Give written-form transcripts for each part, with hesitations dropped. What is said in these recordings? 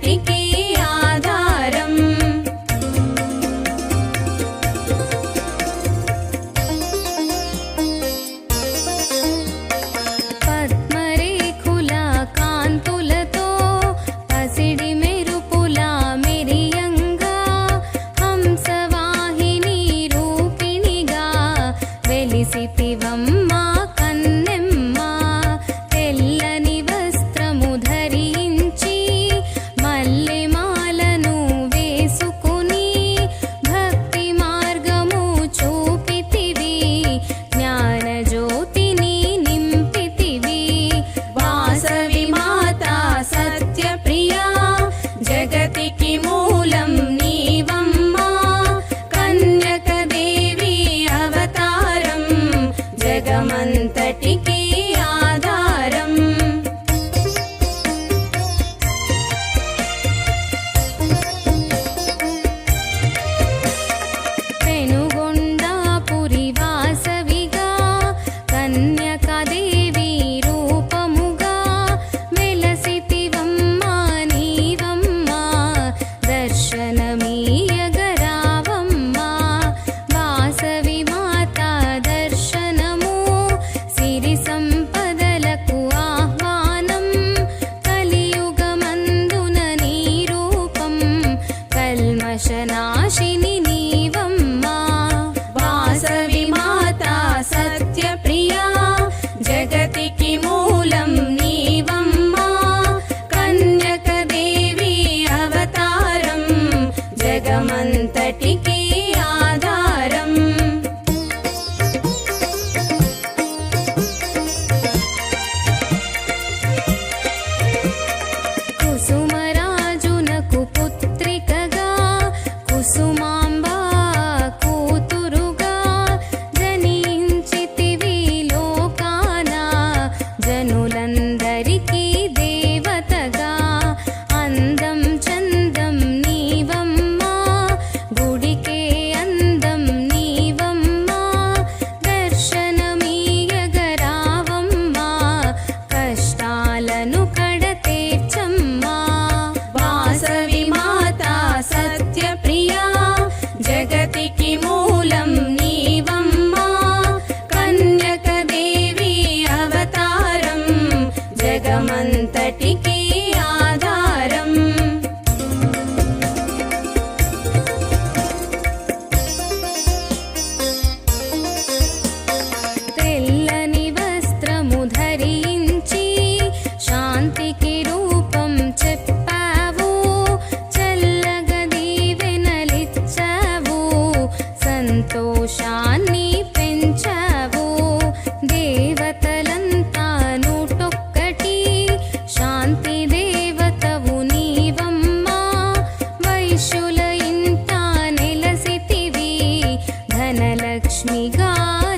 జగమంతటికి ఆధారం. పద్మరేఖుల కాంతులతో పసిడి మెరుపుల మెరియంగా హంసవాహిని రూపిణిగా వెలిసితివమ్మా కన్నెమ్మ. తెల్లని వస్త్రము ధరించి మల్లెమాలను వేసుకుని భక్తి మార్గము చూపితివి, జ్ఞానజ్యోతిని నింపితివి. వాసవి మాతా సత్యప్రియా జగతికి మూలం నీవమ్మా. కన్యకదేవి అవతారం జగమంతటికి ఆధారం. పెనుగొండాపురి వాసవిగా కన్యకాదేవి రూపముగా వెలసితివమ్మా నీవమ్మా. దర్శనమీయగరావమ్మా వాసవి మాతా దర్శనము. సిరి సంపదలకు ఆహ్వానం కలియుగమందున నీ రూపం. కల్మషనాశిని నీవమ్మా. వాసవి మాతా సత్యప్రియా జగతికి మూలం నీవమ్మా. కన్యకదేవి అవతారం జగమంతటికి ఆధారం. కుసుమరాజునకు పుత్రికగా కుసుమాంబా కూతురుగా జనించితివి లోకాన. జనులందరికీ దేవతగా అందం చందం నీవమ్మా. గుడికే అందం నీవమ్మా. దర్శనమీయగరావమ్మా కష్టాలను కడతీర్చమ్మా. వాసవి మాతా సత్యప్రియా జగతికి మూలం నీవమ్మా. కన్యకదేవి అవతారం జగమంతటికి ఆధారం. తెల్లని వస్త్రము ధరించి శాంతికి రూపం చెప్పావు. చల్లగా దీవెనలిచ్చావు, సంతోషాన్ని పెంచావు. దేవతలంతా నూటొక్కటి శాంతి దేవతవు నీవమ్మా. వైశ్యుల ఇంట నెలసితివి, ధనలక్ష్మిగా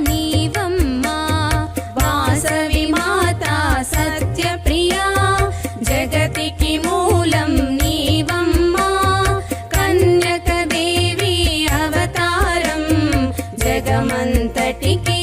నీవమ్మా. వాసవి మాతా సత్యప్రియా జగతికి మూలం నీవమ్మా. కన్యకదేవి అవతారం జగమంతటికి